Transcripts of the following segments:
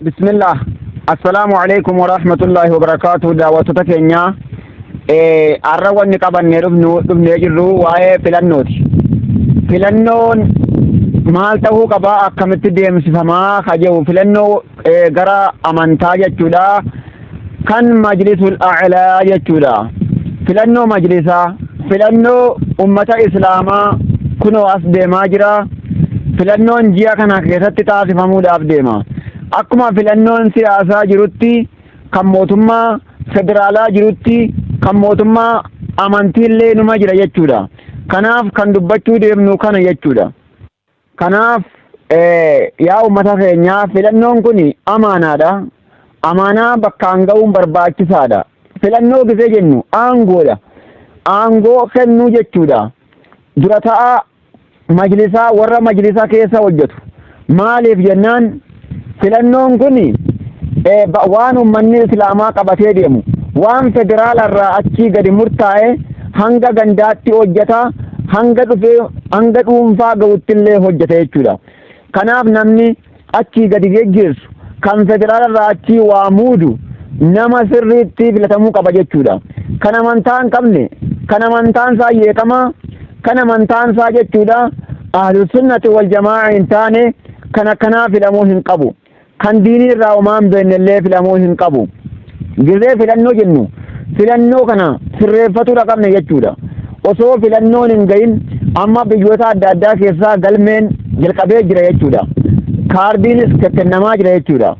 بسم الله. السلام عليكم ورحمة الله وبركاته. دعوتك كينيا أروى النقابة نربنو نجرو وهي فلانوتي فلانون مالته قبا أكملت ديم سفما خجو فلانو جرا أمانتاج جودا كان مجلس الأعلى جودا فلانو مجلسا فلانو أمة إسلاما كنو أصدي ماجرا فلانون جيا كان كيست تعرفمو دابديما akkuma filannoon siyaasaa jirutti kan mootummaa federaalaa jirutti kan mootummaa amantiillee numa jira jechuudha. Kanaaf kan dubbachuu deemnu kana jechuudha. Kanaaf yaa uummata keenyaa filannoon kun amaanaadha. Amaanaa bakkaan ga'uun barbaachisaadha. Filannoo gisee jennu aangoodha. Aangoo kennuu jechuudha. Dura ta'a majlisaa warra majlisaa keessa hojjetu. Maaliif jennaan filannoon kun waan uummanni islaamaa qabatee deemu waan federaalarraa achii gadi murtaa'e hanga gandaatti hojjeta hanga dhuunfaa ga'uttillee hojjeta jechuudha. Kanaaf namni achii gadi geggeessu kan federaalarraa achii waa muudu nama sirriitti filatamuu qaba jechuudha. Kan amantaa hin qabne kan amantaan isaa yeekamaa kan amantaan isaa jechuudha ahlus sunnati wal jamaa hin taane kan akkanaa filamuu hin qabu. kan diinii irraa umaan beennellee filamuu hin qabu. Gisee filannoo jennu filannoo kana sirreeffatuu qabna jechuudha. Osoo filannoon hin gahin amma biyyoota adda addaa keessaa galmeen jalqabee jira jechuudha. Kaardiinis kennamaa jira jechuudha.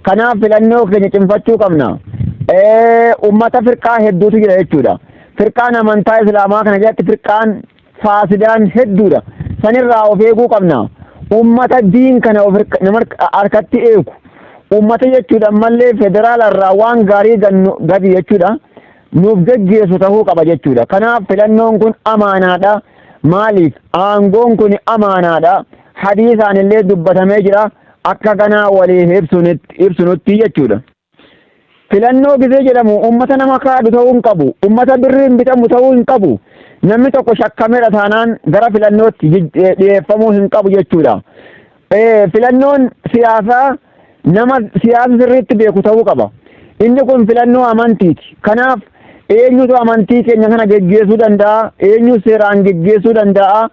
Kanaaf filannoo keenya cimfachuu qabna. Ummata firqaa hedduutu jira jechuudha. Firqaan amantaa islaamaa kana jalatti firqaan faasidaan hedduudha. Sanirraa of eeguu qabna. Ummata diin kana nama harkatti eegu ummata jechuudha ammallee federaalarraa waan gaarii gadi jechuudha nuuf geggeessu ta'uu qaba jechuudha. Kanaaf filannoon kun amaanaadha. Maaliif aangoon kun amaanaadha. Hadiisaan illee dubbatamee jira akka kanaa walii ibsunutti jechuudha. Filannoo gisee jedhamu ummata nama kaadhu ta'uu hin qabu. Ummata birriin bitamu ta'uu hin qabu. Namni tokko shakkameedha taanaan gara filannootti dhiyeeffamuu hin qabu jechuudha. Filannoon siyaasaa nama siyaasa sirriitti beeku ta'uu qaba. Inni kun filannoo amantiiti. Kanaaf eenyutu amantii keenya kana geggeessuu danda'a? Eenyu seeraan geggeessuu danda'a?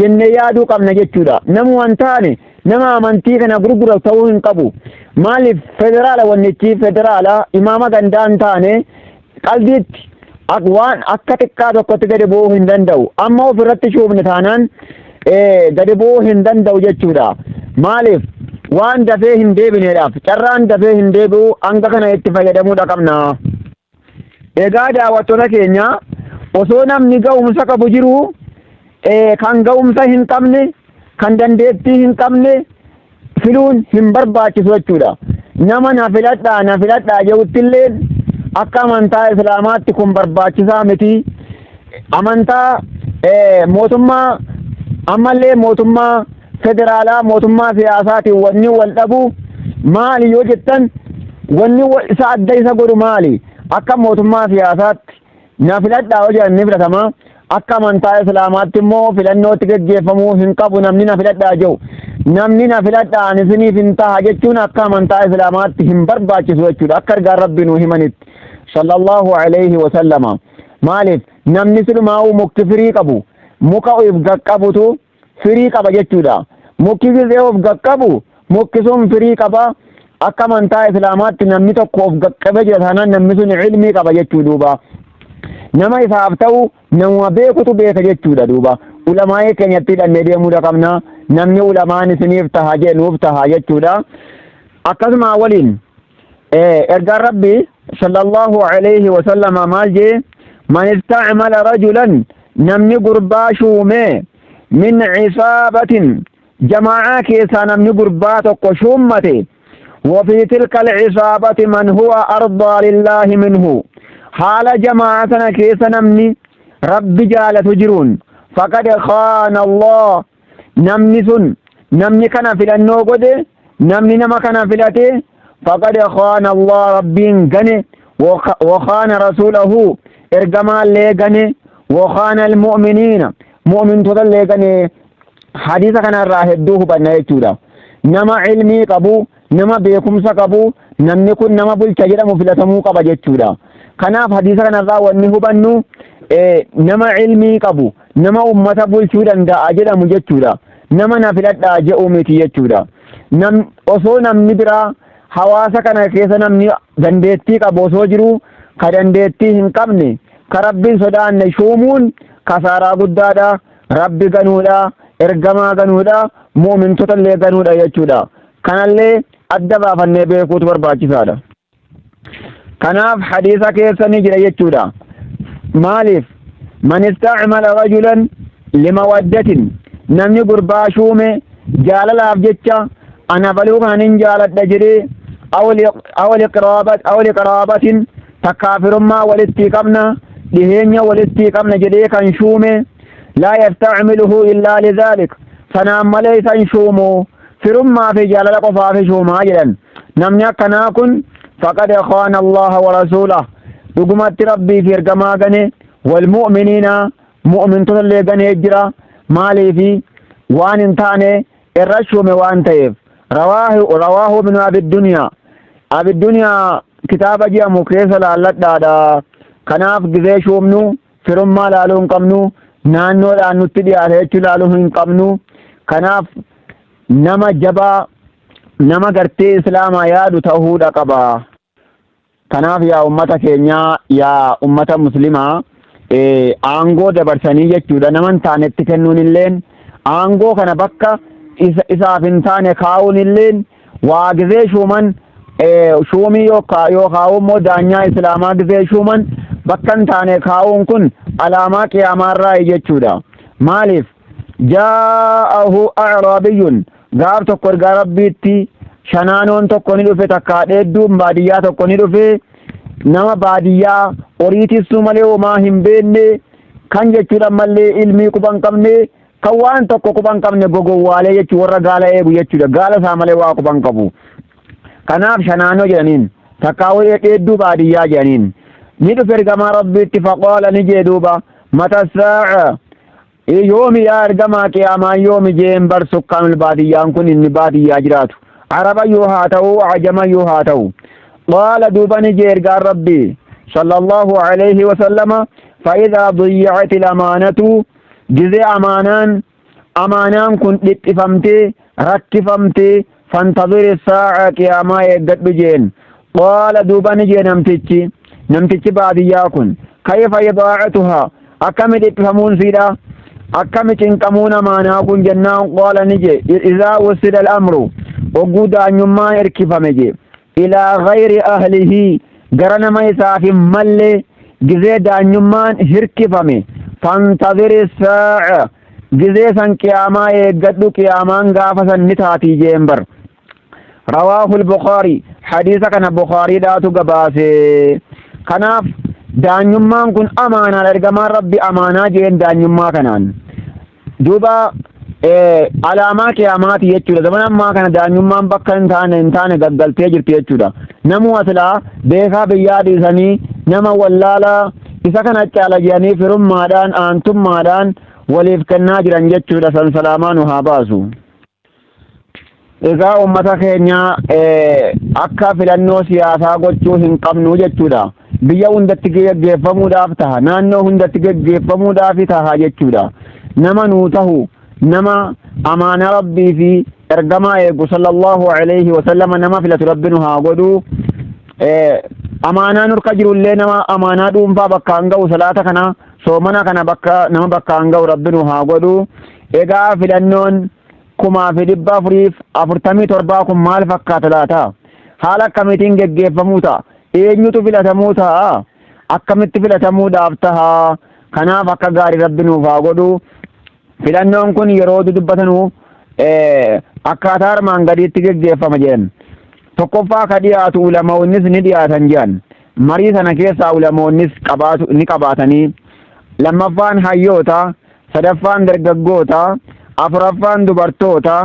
Jennee yaaduu qabna jechuudha. Namu waan taane nama amantii kana gurguru ta'uu hin qabu. Maaliif federaala wannichi federaala imaama gandaa hin taane qalbiitti waan akka xiqqaa tokkotti gadi bu'uu hin danda'u. Amma ofirratti shuubne taanaan gadi bu'uu hin danda'u jechuudha. Maaliif waan dafee hin deebineedhaaf carraan dafee hin deebi'u hanga kana itti fayyadamuudha qabna. Egaa daawwattoota keenya osoo namni ga'umsa qabu jiru kan ga'umsa hin qabne kan dandeettii hin qabne filuun hin barbaachisu jechuudha. Nama na filadhaa jedhuttillee akka amantaa islaamaatti kun barbaachisaa miti. Amantaa mootummaa ammallee mootummaa federaalaa mootummaa siyaasaatiin wanni wal dhabu maali yoo jettan wanni isa adda isa godhu maali? Akka mootummaa siyaasaatti na filadhaa yoo jedhan ni filatama. Akka amantaa islaamaatti immoo filannootti geggeeffamuu hin qabu namni na filadhaa jedhu. Namni na filadhaan isiniif hin taha jechuun akka amantaa islaamaatti hin barbaachisu jechuudha. Akka ergaan rabbi nuu himanitti sallallahu alayhi wa sallama. Maaliif namni silumaa'uu mukti firii qabu muka of gaqqabutu firii qaba jechuudha. Mukki gisee of gaqqabu mukki sun firii qaba. Akka amantaa islaamaatti namni tokko of gaqqabe jira taanaan namni sun ilmii qaba jechuu duuba. Nama isaaf ta'u nama beekutu beeka jechuudha duuba. Ulamaa'ee keenyatti hidhannee deemuudha qabna. Namni ulamaan isiniif taha nuuf taha jechuudha. Akkasuma waliin ergaan rabbi sallallahu alayhi wa sallama maal jee man istacmala rajulan namni gurbaa shuume min cisaabatin jamaacaa keessaa namni gurbaa tokko shuummate وفي تلك العصابة من هو أرضى لله منه حال جماعة كيس نمني رب جالة جرون فقد خان الله نمني سن نمني كان في النوغد نمني نما كان في الاتي فقد خان الله ربين غني وخان رسوله ارجما لي غني وخان المؤمنين مؤمن تدل لي غني حديث كان راهدوه بنا يجودا نما علمي قبو nama beekumsa qabu namni kun nama bulcha jedhamu filatamuu qaba jechuudha. Kanaaf hadiisa kanarraa wanni hubannu nama ilmii qabu nama ummata bulchuu danda'a jedhamu jechuudha. Nama na filadhaa jedhu miti jechuudha. Osoo namni biraa hawaasa kana keessa namni dandeettii qabu osoo jiru ka dandeettii hin qabne ka rabbiin sodaanne shuumuun kasaaraa guddaadha. Rabbi ganuudha, ergamaa ganuudha, mu'mintota illee ganuudha jechuudha. Kanallee adda baafannee beekuutu barbaachisaadha. Kanaaf hadiisa keessa ni jira jechuudha. Maaliif man istacmala rajulan limawaddatin namni gurbaa shuume jaalalaaf jecha ana baluu kanin jaaladha jedhee aw liqraabatin takkaafirummaa walitti qabna dhiheenya walitti qabna jedhee kan shuume laa yastacmiluhu illaa lidhaalik sanaan malee isan shuumu firummaa fi jaalala qofaa shuumaa jedhan. Namni akkanaa kun faqad khaana allaha wa rasuulah dhugumatti rabbii fi ergamaa gane walmu'miniina mu'mintota illee ganee jira. Maaliifi waan hin taane irra shuume waan ta'eef. Rawaahu ibnu abiduniyaa kitaaba jedhamu keessa laalladhaadha. Kanaaf gizee shuumnu firummaa laaluu hin qabnu, naannoodhaan nutti dhiyaate jechuu laaluu hin qabnu. Kanaaf nama jabaa nama gartee islaamaa yaadu ta'uudha qaba. Kanaaf yaa ummata keenyaa yaa ummata muslimaa aangoo dabarsanii jechuudha. Naman taanetti kennuun illeen aangoo kana bakka isaaf hin taane kaa'uun illeen waa gizee shuuman shuumii yoo kaa'u immoo daanyaa islaamaa gizee shuuman bakka hin taane kaa'uun kun alaamaa qiyaamaarraa jechuudha. Maaliif jaa'ahu a'raabiyyun gaaf tokko ergaa rabbiitti shanaanoon tokko ni dhufe takka dheedduun baadiyyaa tokko ni dhufe nama baadiyyaa horii tissuu malee homaa hin beekne kan jechuudha mallee ilmii quba hin qabne kan waan tokko quba hin qabne gogowwaalee jechuu warra gaala eegu jechuudha. Gaala isaa malee waa quba hin qabu. Kanaaf shanaanoo jedhaniin takkaa horii dheedduu baadiyyaa jedhaniin ni dhufe ergamaa rabbiitti faqaala ni jee duuba mata saa'a yoomi yaa ergamaa qiyaamaa yoomi jeen bar sukkaanul baadiyyaan kun inni baadiyyaa jiraatu arabayyuu haa ta'u ajamayyuu haa ta'u. qaala duuba ni jee ergaan rabbii sallallahu alayhi wasallama fa'idaa ضيعت الأمانة gizee amaanaan kun dhiphifamtee rakkifamtee fantazir saa'a qiyaamaa eeggadhu jeen. qaala duuba ni jee namtichi baadiyyaa kun kayfa idaa'atuhaa akkami dhiphifamuun siidha akkami cinqamuun amaanaa kun jennaan qaala ni jee izaa wusida al-amru ogguu daanyummaan erkifame jee ilaa gayri ahlihi gara nama isaaf hin malle gizee daanyummaan hirkifame fantaziri saa'a gizee san qiyaamaa eeggadhu qiyaamaan gaafa san ni taatii jeen bar. rawaahu al-Bukhari hadiisa kana Bukhariidhaatu gabaase. Kanaaf daanyummaan kun amaanaa ergamaan rabbi amaanaa jeen daanyummaa kanaan duuba alaamaa qiyaamaati jechuudha. Zaman ammaa kana daanyummaan bakka hin taane gaggaltee jirti jechuudha. Namu aslaa beekaa biyyaa dhiisanii nama wallaalaa isa kana caala jedhanii firummaadhaan aantummaadhaan waliif kennaa jiran jechuudha. San salaamaa nu haa baasu. Egaa ummata keenya akka filannoo siyaasaa gochuu hin qabnu jechuudha. Biyya hundatti geggeeffamuudhaaf taha, naannoo hundatti geggeeffamuudhaaf taha jechuudha. Nama nuu tahu nama amaana rabbii fi ergamaa eegu sallallahu alayhi wasallama nama filatu rabbi nu haa godhu. Amaanaa nurka jirullee nama amaanaa dhuunfaa bakka hin ga'u salaata kana soomana kana nama bakka hin ga'u rabbi nu haa godhu. Egaa filannoon 1447 kun maal fakkaata laata? Haala akkamiitiin geggeeffamuu ta'a? Eenyutu filatamuu ta'a? Akkamitti filatamuudhaaf ta'a? Kanaaf akka gaarii rabbi nuuf haa godhu. Filannoon kun yeroo dubbatanu akkaataa armaan gadiitti geggeeffama jedhan. Tokkoffaa ka dhiyaatu ulamoonnis ni dhiyaatan jedhan. Marii sana keessaa ulamoonnis ni qabaatanii. Lammaffaan hayyoota, sadaffaan dargaggoota, afuraffaan dubartoota,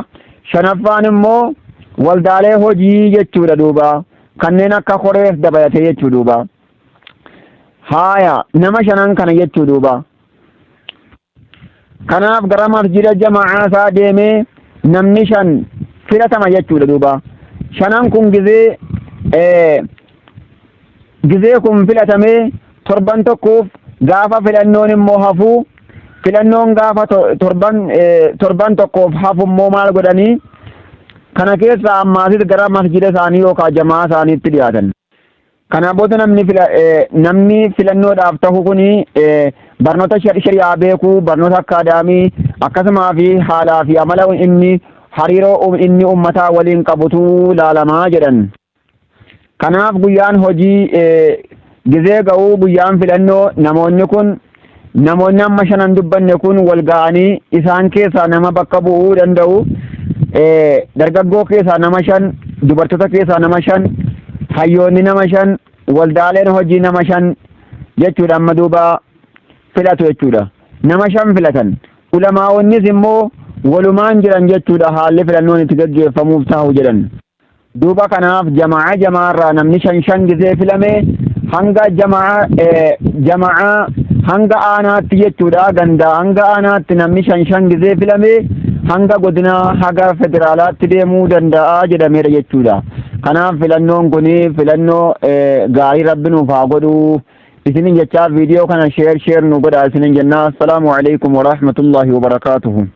shanaffaan immoo waldaalee hojii jechuudha duuba. Kanneen akka koreef dabalatee jechuu duuba. Haaya nama shanan kana jechuu duuba. Kanaaf gara masjida jama'aa isaa deemee namni shan filatama jechuudha duuba. shanan kun gizee kun filatamee torban tokkoof gaafa filannoon immoo hafu filannoon gaafa torban tokkoof hafu immoo maal godhanii kana keessa ammaasis gara masjida isaanii yookaan jamaa isaaniitti dhiyaatan. Kana booda namni filannoodhaaf ta'u kuni barnoota shari'aa beekuu, barnoota akkaadaamii akkasumaa fi haalaa fi amala hariiroo inni uummataa waliin qabutu ilaalamaa jedhan. Kanaaf guyyaan hojii gizee ga'uu guyyaan filannoo namoonni amma shanan dubbanne kun wal ga'anii isaan keessaa nama bakka bu'uu danda'u. Dargaggoo keessaa nama 5, dubartoota keessaa nama 5, hayyoonni nama 5, waldaaleen hojii nama 5 jechuudha. Amma duuba filatu jechuudha. Nama 5 filatan. Ulamaa'onnis immoo walumaan jiran jechuudha haalli filannoon itti gaggeeffamuuf ta'u jedhan. Duuba kanaaf jamaa'arraa namni 5 gizee filame hanga jamaa hanga aanaatti jechuudha. Gandaa hanga aanaatti namni 5 gizee filame hanga godina haga federaalaatti deemuu danda'a jedhameera jechuudha. Kanaaf filannoon kun filannoo gaarii rabbi nuuf haa godhu. Isinin jechaa viidiyoo kana sheer nu godhaa isinin jennaa. Assalaamu alaikum wa rahmatullahi wa barakaatuhu.